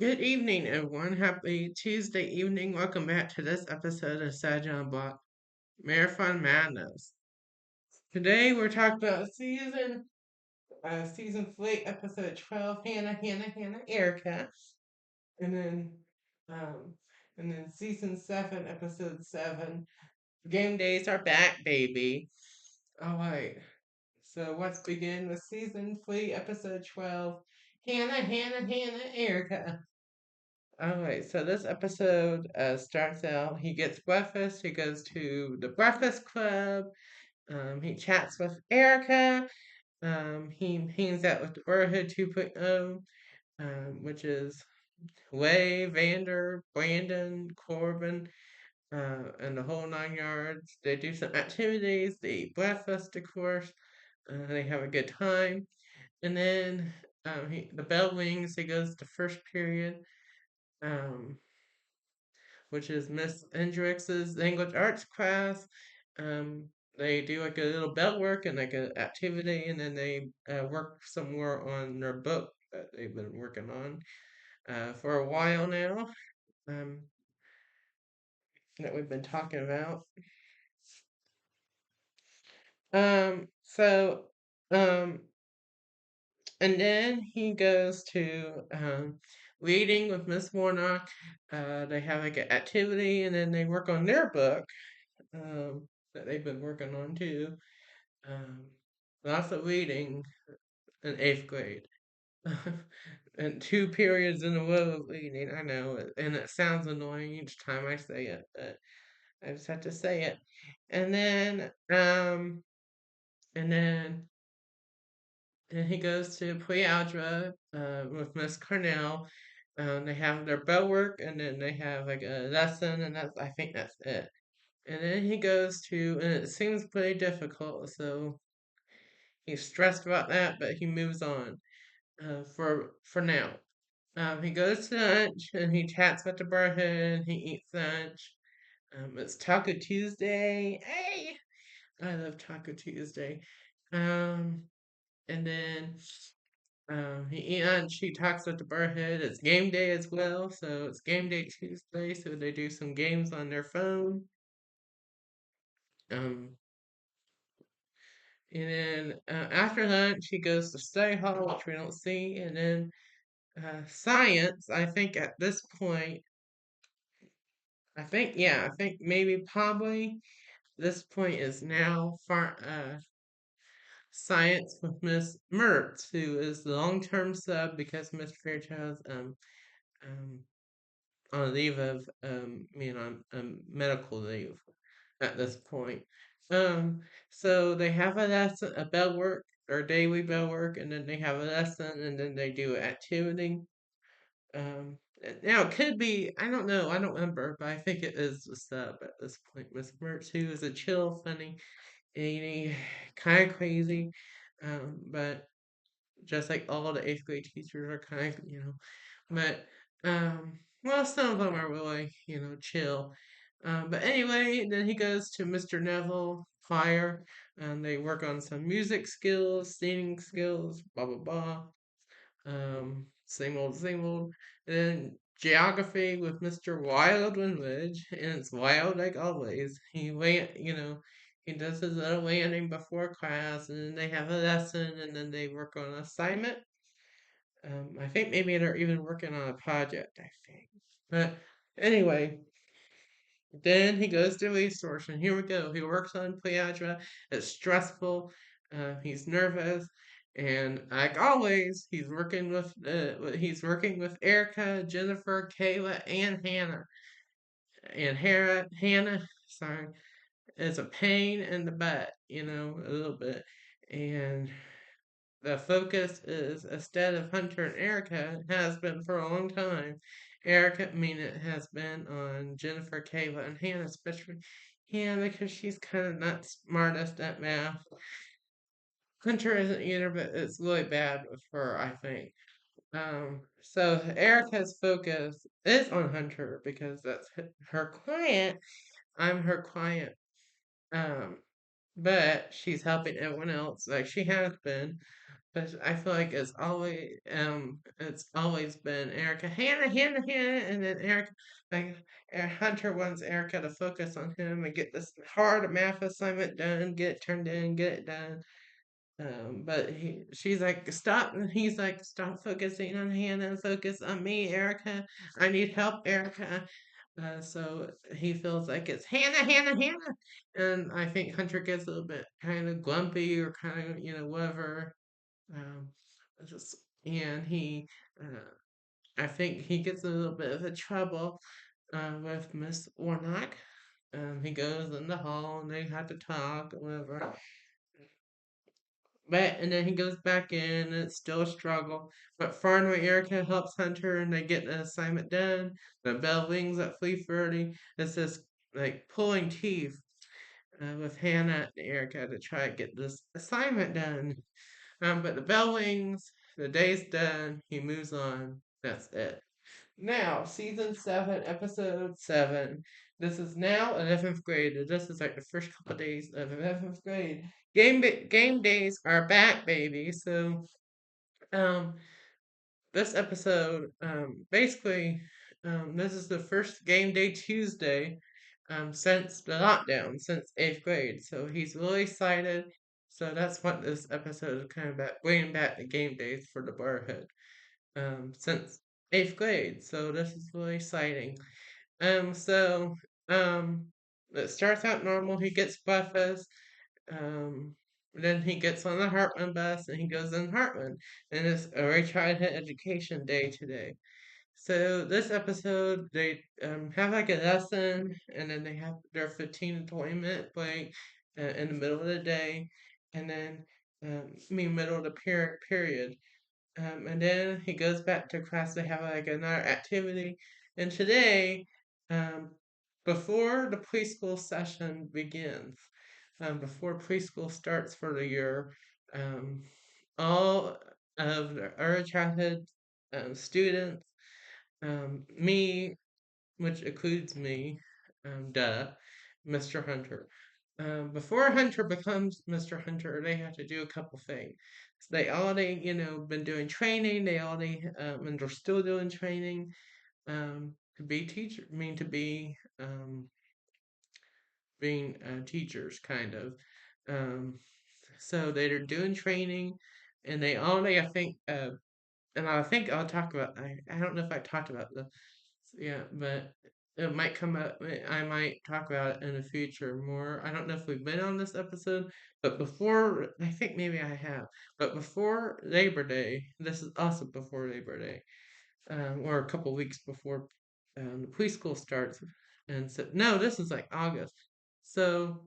Good evening, everyone. Happy Tuesday evening. Welcome back to this episode of Sad John Block Marathon Madness. Today we're talking about season 3, episode 12, Hannah, Erica, and then um, season 7, episode 7, Game Days Are Back, baby. All right. So let's begin with season 3, episode 12, Hannah, Erica. Alright, so this episode starts out, he gets breakfast, he goes to the Breakfast Club, he chats with Erica, he hangs out with the Brotherhood 2.0, which is Way, Vander, Brandon, Corbin, and the whole 9 yards. They do some activities, they eat breakfast, of course, they have a good time, and then the bell rings, he goes to first period, um, which is Miss Hendrix's English arts class. Um, they do like a little belt work and like an activity, and then they work some more on their book that they've been working on for a while now. Um, that we've been talking about. So, um, and then he goes to reading with Miss Warnock. They have like an activity, and then they work on their book that they've been working on too. Um, Lots of reading in 8th grade. And 2 periods in a row of reading. I know, and it sounds annoying each time I say it, but I just have to say it. And then, and then, then he goes to pre-algebra with Miss Cornell. They have their bell work, and then they have like a lesson, and I think that's it. And then he goes to, and it seems pretty difficult, so he's stressed about that, but he moves on for now. He goes to lunch and he chats with the barhead. He eats lunch. It's Taco Tuesday. Hey, I love Taco Tuesday. Um, and then he eats lunch. He talks with the barhead. It's game day as well, so it's game day Tuesday. So they do some games on their phone. Um, and then after lunch, he goes to study hall, which we don't see, and then science, I think at this point, I think maybe probably this point is now science with Miss Mertz, who is the long-term sub because Miss Fairchild's um on leave of on medical leave at this point. Um, so they have a lesson, a bell work or daily bell work, and then they have a lesson, and then they do an activity. Now it could be, I don't know, I don't remember, but I think it is the sub at this point. Miss Mertz, who is a chill, funny, and kind of crazy, but just like all the 8th grade teachers are kind of, but well, some of them are really, chill. But anyway, then he goes to Mr. Neville Fire, and they work on some music skills, singing skills, blah blah blah. Same old, same old. And then geography with Mr. Wild Winwood, and it's wild like always. He does his little landing before class, and then they have a lesson, and then they work on an assignment. I think maybe they're even working on a project, I think. But anyway, then he goes to resource, and here we go. He works on Pliadra. It's stressful. He's nervous, and like always, he's working with Erica, Jennifer, Kayla, and Hannah. And Hannah, sorry, is a pain in the butt, a little bit. And the focus is instead of Hunter and Erica, it has been for a long time. It has been on Jennifer, Kayla, and Hannah, especially Hannah because she's kind of not smartest at math. Hunter isn't either, but it's really bad with her, I think. So Erica's focus is on Hunter because that's her client. I'm her client. Um, but she's helping everyone else like she has been. but I feel like it's always been Erica, Hannah, and then Erica, like Hunter wants Erica to focus on him and get this hard math assignment done, get it turned in, get it done. But she's like, stop, and he's like, stop focusing on Hannah, focus on me, Erica. I need help, Erica. So he feels like it's Hannah, and I think Hunter gets a little bit kind of grumpy or kind of whatever. Um, just and I think he gets a little bit of a trouble with Miss Warnock. He goes in the hall and they have to talk or whatever. But and then he goes back in and it's still a struggle. But finally Erica helps Hunter and they get the assignment done. The bell rings at 3:30. It's this like pulling teeth with Hannah and Erica to try to get this assignment done. But the bell rings, the day's done, he moves on. That's it. Now, season 7, episode 7. This is now 11th grade. This is like the first couple of days of 11th grade. Game days are back, baby. So, um, this episode, basically, this is the first game day Tuesday, since the lockdown, since 8th grade. So he's really excited. So that's what this episode is kind of about, bringing back the game days for the Brotherhood, since 8th grade. So this is really exciting. So, um, it starts out normal. He gets breakfast. Um, then he gets on the Hartman bus and he goes in Hartman. And it's a childhood education day today. So this episode, they have like a lesson, and then they have their 15 to 20-minute break in the middle of the day, and then middle of the period. And then he goes back to class to have like another activity. And today, um, before the preschool session begins, before preschool starts for the year, um, all of the early childhood students, me, which includes me, duh, Mr. Hunter. Before Hunter becomes Mr. Hunter, they have to do a couple things. They already, been doing training. They already, and they're still doing training, to be teacher. I mean, to be, being teachers, kind of. Um, so they're doing training, and they already, I think, and I think I'll talk about. I don't know if I talked about this. Yeah, but it might come up. I might talk about it in the future more. I don't know if we've been on this episode, but before, I think maybe I have. But before Labor Day, this is also before Labor Day, or a couple weeks before the preschool starts. And so, no, this is like August. So,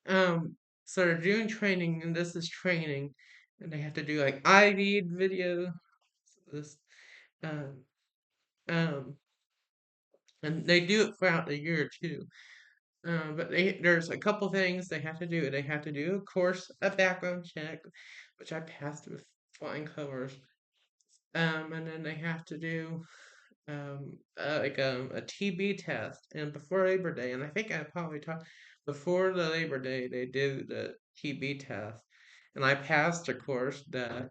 um, so they're doing training, and this is training, and they have to do like IV video. This, um, um, and they do it throughout the year too. But there's a couple things they have to do. They have to do, of course, a background check, which I passed with flying colors. And then they have to do a TB test, and before Labor Day, and I think I probably talked before the Labor Day, they do the TB test, and I passed, of course, the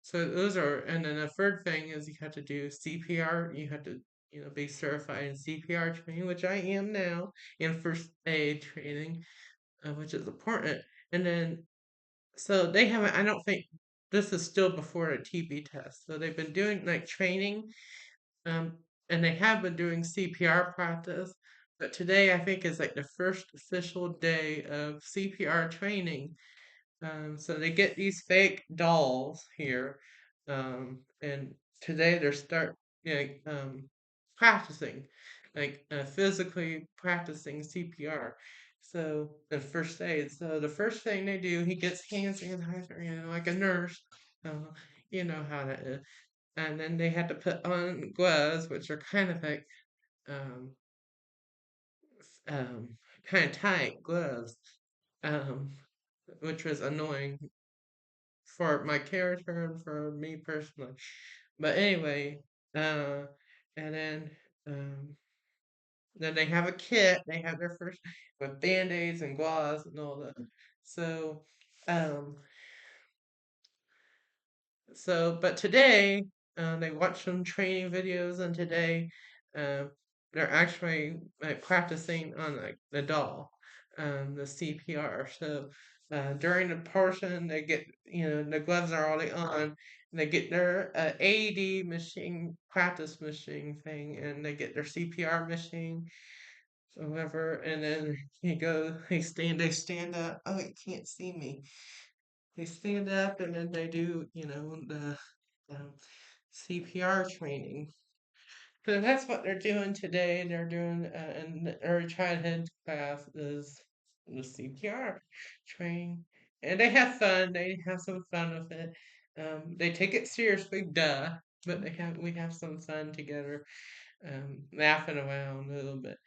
so those are, and then the third thing is you have to do CPR. You have to, be certified in CPR training, which I am now, and first aid training, which is important. And then, so they haven't, I don't think, this is still before a TB test. So they've been doing like training, um, and they have been doing CPR practice. But today, I think, is like the first official day of CPR training. So they get these fake dolls here, and today they're practicing, like physically practicing CPR. So the first aid. So the first thing they do, he gets hand sanitizer, like a nurse. Uh, you know how that is. And then they had to put on gloves, which are kind of like um, um, kind of tight gloves, um, which was annoying for my character and for me personally. But anyway, uh, and then they have a kit. They have their first with band-aids and gauze and all that. So, um, but today, they watched some training videos, and today, uh, they're actually like practicing on like the doll, the CPR. So, during the portion, they get the gloves are already on. And they get their AED machine practice machine thing, and they get their CPR machine, or whatever. And then they stand up. Oh, you can't see me. They stand up, and then they do, the um, CPR training. So that's what they're doing today. They're doing in the early childhood class is the CPR training, and they have fun. They have some fun with it. They take it seriously, duh, but we have some fun together, laughing around a little bit.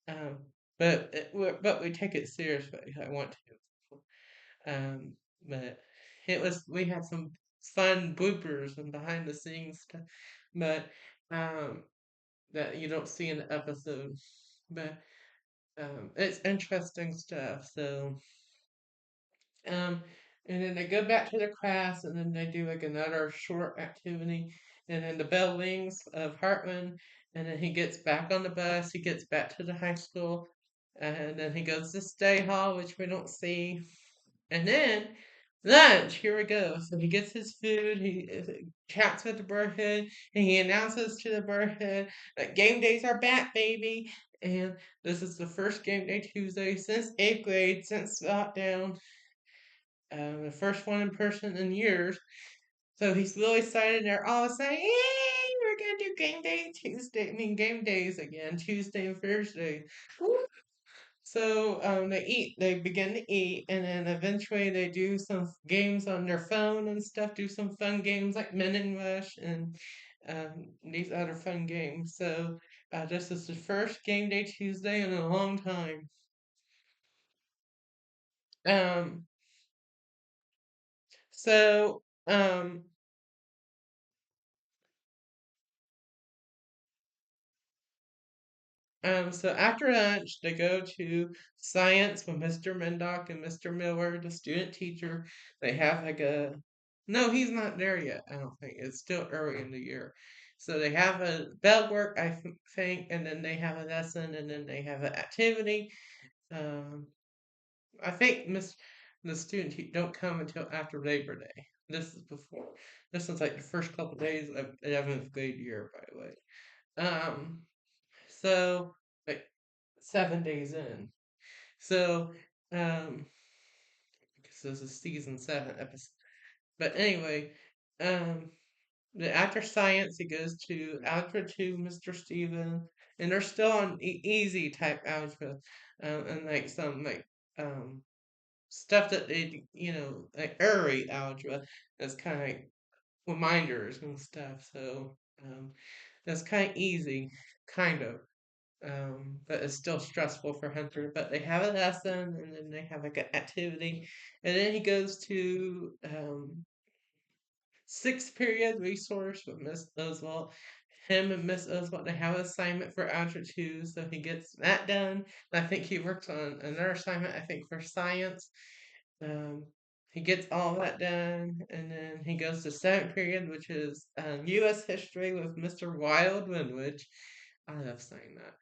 Um, but we take it seriously. I want to. But we had some fun bloopers and behind the scenes stuff, but um, that you don't see in the episode. But it's interesting stuff. So um, and then they go back to the class, and then they do like another short activity, and then the bell rings of Hartman, and then he gets back on the bus. He gets back to the high school, and then he goes to Stay Hall, which we don't see. And then lunch, here we go. So he gets his food, he chats with the Brotherhood, and he announces to the Brotherhood that game days are back, baby. And this is the first game day Tuesday since 8th grade, since lockdown, the first one in person in years. So he's really excited. They're all saying, "Yay, we're gonna do game day Tuesday. I mean, game days again, Tuesday and Thursday." Woo. So they begin to eat, and then eventually they do some games on their phone and stuff, do some fun games like Men in Rush and these other fun games. So this is the first game day Tuesday in a long time. Um, so um, so after lunch, they go to science with Mr. Mendock and Mr. Miller, the student teacher. They have like a, no, he's not there yet. I don't think it's still early in the year. So they have a bell work, think, and then they have a lesson, and then they have an activity. Um, I think the student don't come until after Labor Day. This is before. This is like the first couple days of 11th grade year, by the way. So like 7 days in. So, um, because this is season 7 episode. But anyway, um, after science, it goes to algebra 2, Mr. Steven, and they're still on easy type algebra, and like some like stuff that they like early algebra that's kind of like reminders and stuff. So that's kind of easy, kind of. But it's still stressful for Hunter. But they have a lesson, and then they have like an activity, and then he goes to sixth period resource with Miss Oswald. Him and Miss Oswald, they have an assignment for Algebra 2, so he gets that done. And I think he works on another assignment, I think, for science. Um, he gets all that done, and then he goes to seventh period, which is U.S. history with Mr. Wildman, which I love saying that.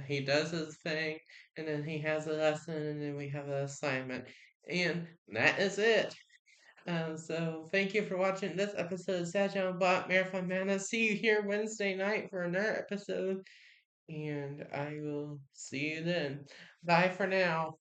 He does his thing, and then he has a lesson, and then we have an assignment, and that is it. So thank you for watching this episode of Sajan Bot Marathon Mana. See you here Wednesday night for another episode, and I will see you then. Bye for now.